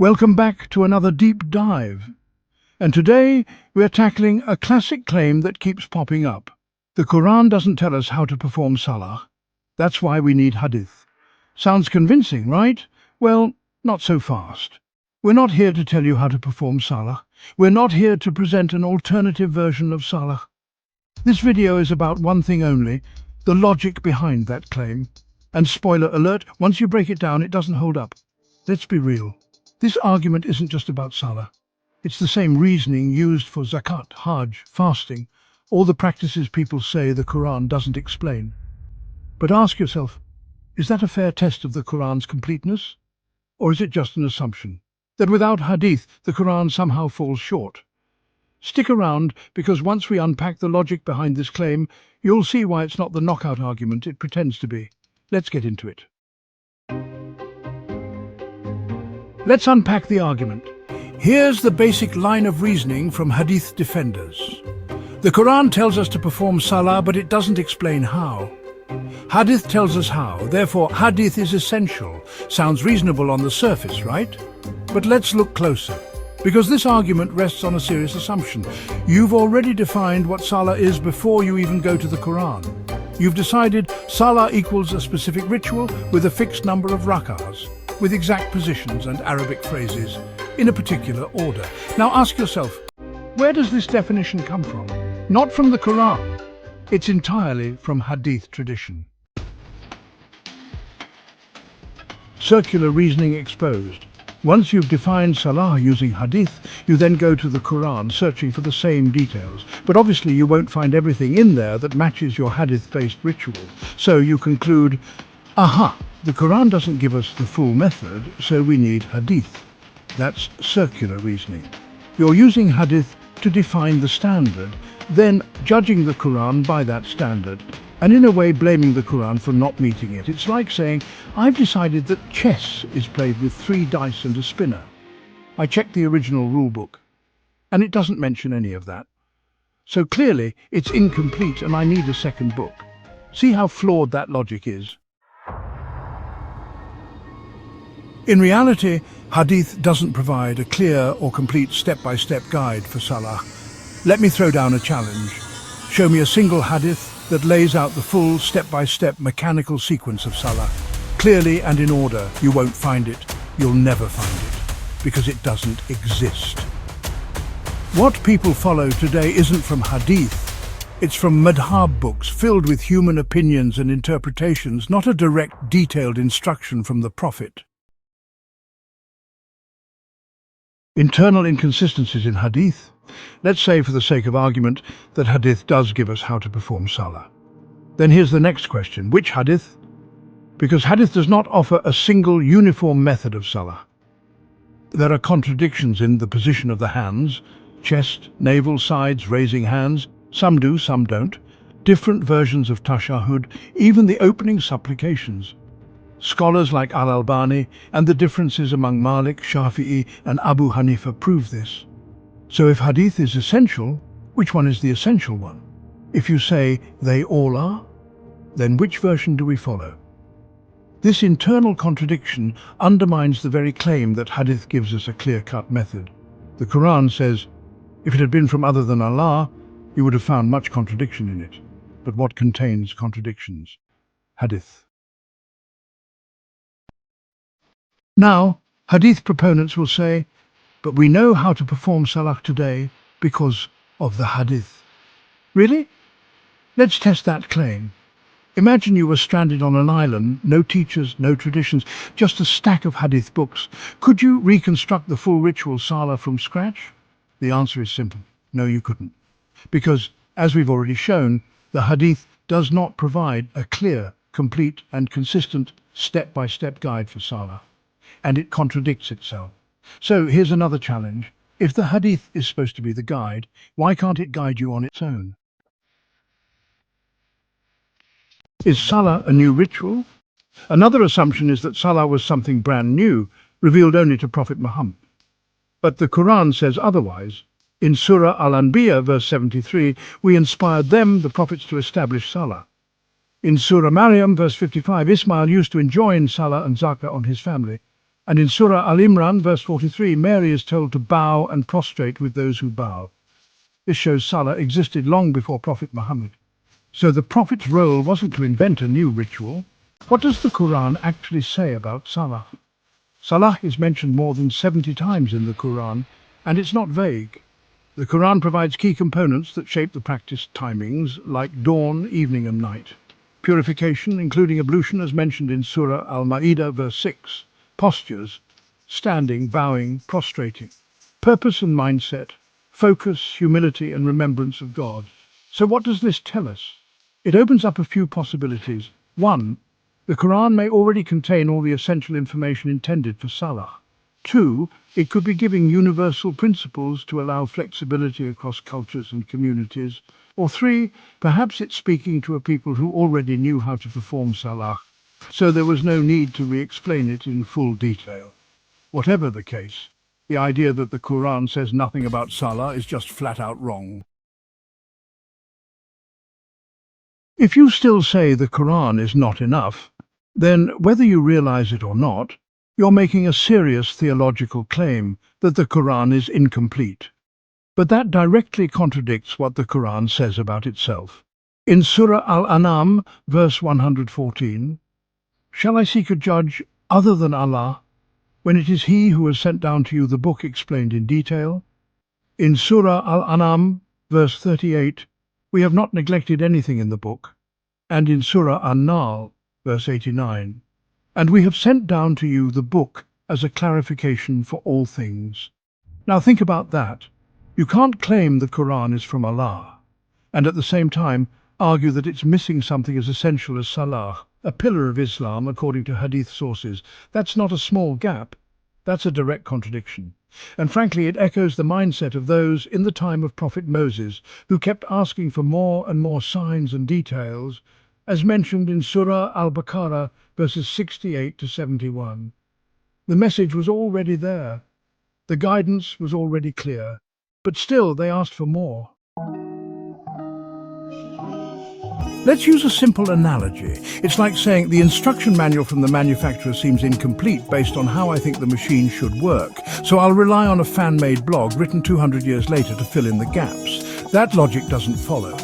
Welcome back to another deep dive. And today we're tackling a classic claim that keeps popping up. The Quran doesn't tell us how to perform Salah. That's why we need Hadith. Sounds convincing, right? Well, not so fast. We're not here to tell you how to perform Salah. We're not here to present an alternative version of Salah. This video is about one thing only, the logic behind that claim. And spoiler alert, once you break it down, it doesn't hold up. Let's be real. This argument isn't just about Salah. It's the same reasoning used for Zakat, Hajj, fasting, all the practices people say the Quran doesn't explain. But ask yourself, is that a fair test of the Quran's completeness? Or is it just an assumption that without Hadith, the Quran somehow falls short? Stick around, because once we unpack the logic behind this claim, you'll see why it's not the knockout argument it pretends to be. Let's get into it. Let's unpack the argument. Here's the basic line of reasoning from Hadith defenders. The Quran tells us to perform Salah, but it doesn't explain how. Hadith tells us how, therefore Hadith is essential. Sounds reasonable on the surface, right? But let's look closer, because this argument rests on a serious assumption. You've already defined what Salah is before you even go to the Quran. You've decided Salah equals a specific ritual with a fixed number of rak'ahs, with exact positions and Arabic phrases, in a particular order. Now ask yourself, where does this definition come from? Not from the Quran. It's entirely from Hadith tradition. Circular reasoning exposed. Once you've defined Salah using Hadith, you then go to the Quran searching for the same details. But obviously you won't find everything in there that matches your Hadith-based ritual. So you conclude, aha, the Quran doesn't give us the full method, so we need Hadith. That's circular reasoning. You're using Hadith to define the standard, then judging the Quran by that standard, and in a way blaming the Quran for not meeting it. It's like saying, I've decided that chess is played with 3 dice and a spinner. I checked the original rule book, and it doesn't mention any of that. So clearly, it's incomplete and I need a second book. See how flawed that logic is? In reality, Hadith doesn't provide a clear or complete step-by-step guide for Salah. Let me throw down a challenge. Show me a single Hadith that lays out the full step-by-step mechanical sequence of Salah. Clearly and in order. You won't find it. You'll never find it, because it doesn't exist. What people follow today isn't from Hadith. It's from madhab books filled with human opinions and interpretations, not a direct, detailed instruction from the Prophet. Internal inconsistencies in Hadith. Let's say, for the sake of argument, that Hadith does give us how to perform Salah. Then here's the next question. Which Hadith? Because Hadith does not offer a single uniform method of Salah. There are contradictions in the position of the hands, chest, navel, sides, raising hands. Some do, some don't. Different versions of tashahhud, even the opening supplications. Scholars like Al-Albani and the differences among Malik, Shafi'i and Abu Hanifa prove this. So if Hadith is essential, which one is the essential one? If you say they all are, then which version do we follow? This internal contradiction undermines the very claim that Hadith gives us a clear-cut method. The Quran says, if it had been from other than Allah, you would have found much contradiction in it. But what contains contradictions? Hadith. Now, Hadith proponents will say, but we know how to perform Salah today because of the Hadith. Really? Let's test that claim. Imagine you were stranded on an island, no teachers, no traditions, just a stack of Hadith books. Could you reconstruct the full ritual Salah from scratch? The answer is simple. No, you couldn't. Because, as we've already shown, the Hadith does not provide a clear, complete and consistent step-by-step guide for Salah. And it contradicts itself. So here's another challenge. If the Hadith is supposed to be the guide, why can't it guide you on its own? Is Salah a new ritual? Another assumption is that Salah was something brand new, revealed only to Prophet Muhammad. But the Quran says otherwise. In Surah Al-Anbiya, verse 73, we inspired them, the prophets, to establish Salah. In Surah Maryam, verse 55, Ismail used to enjoin Salah and Zakat on his family. And in Surah Al-Imran, verse 43, Mary is told to bow and prostrate with those who bow. This shows Salah existed long before Prophet Muhammad. So the Prophet's role wasn't to invent a new ritual. What does the Quran actually say about Salah? Salah is mentioned more than 70 times in the Quran, and it's not vague. The Quran provides key components that shape the practice timings, like dawn, evening and night. Purification, including ablution as mentioned in Surah Al-Ma'idah, verse 6. Postures, standing, bowing, prostrating. Purpose and mindset, focus, humility and remembrance of God. So what does this tell us? It opens up a few possibilities. 1. The Quran may already contain all the essential information intended for Salah. 2. It could be giving universal principles to allow flexibility across cultures and communities. Or 3. Perhaps it's speaking to a people who already knew how to perform Salah, so there was no need to re-explain it in full detail. Whatever the case, the idea that the Quran says nothing about Salah is just flat out wrong. If you still say the Quran is not enough, then whether you realize it or not, you're making a serious theological claim that the Quran is incomplete. But that directly contradicts what the Quran says about itself. In Surah Al-An'am, verse 114, "Shall I seek a judge other than Allah, when it is He who has sent down to you the book explained in detail?" In Surah Al-An'am, verse 38, "We have not neglected anything in the book." And in Surah An-Nahl, verse 89, "And we have sent down to you the book as a clarification for all things." Now think about that. You can't claim the Quran is from Allah, and at the same time argue that it's missing something as essential as Salah, a pillar of Islam according to Hadith sources. That's not a small gap, that's a direct contradiction. And frankly, it echoes the mindset of those in the time of Prophet Moses, who kept asking for more and more signs and details, as mentioned in Surah Al-Baqarah, verses 68 to 71. The message was already there. The guidance was already clear, but still they asked for more. Let's use a simple analogy. It's like saying the instruction manual from the manufacturer seems incomplete based on how I think the machine should work, so I'll rely on a fan-made blog written 200 years later to fill in the gaps. That logic doesn't follow,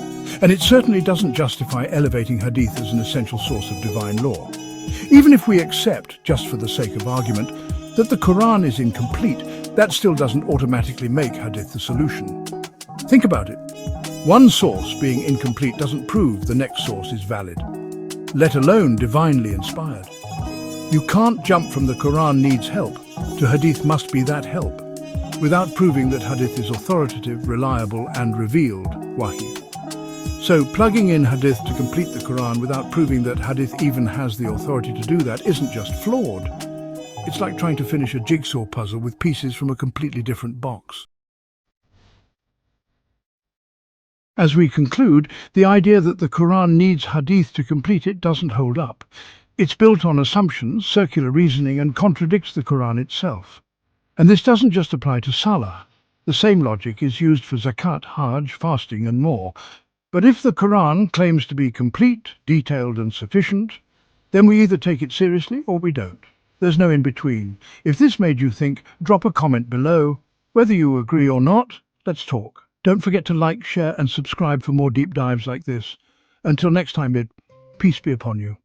and it certainly doesn't justify elevating Hadith as an essential source of divine law. Even if we accept, just for the sake of argument, that the Quran is incomplete, that still doesn't automatically make Hadith the solution. Think about it. One source being incomplete doesn't prove the next source is valid, let alone divinely inspired. You can't jump from the Quran needs help to Hadith must be that help, without proving that Hadith is authoritative, reliable and revealed Wahi. So plugging in Hadith to complete the Quran without proving that Hadith even has the authority to do that isn't just flawed. It's like trying to finish a jigsaw puzzle with pieces from a completely different box. As we conclude, the idea that the Quran needs Hadith to complete it doesn't hold up. It's built on assumptions, circular reasoning, and contradicts the Quran itself. And this doesn't just apply to Salah. The same logic is used for Zakat, Hajj, fasting, and more. But if the Quran claims to be complete, detailed, and sufficient, then we either take it seriously or we don't. There's no in between. If this made you think, drop a comment below. Whether you agree or not, let's talk. Don't forget to like, share and subscribe for more deep dives like this. Until next time, peace be upon you.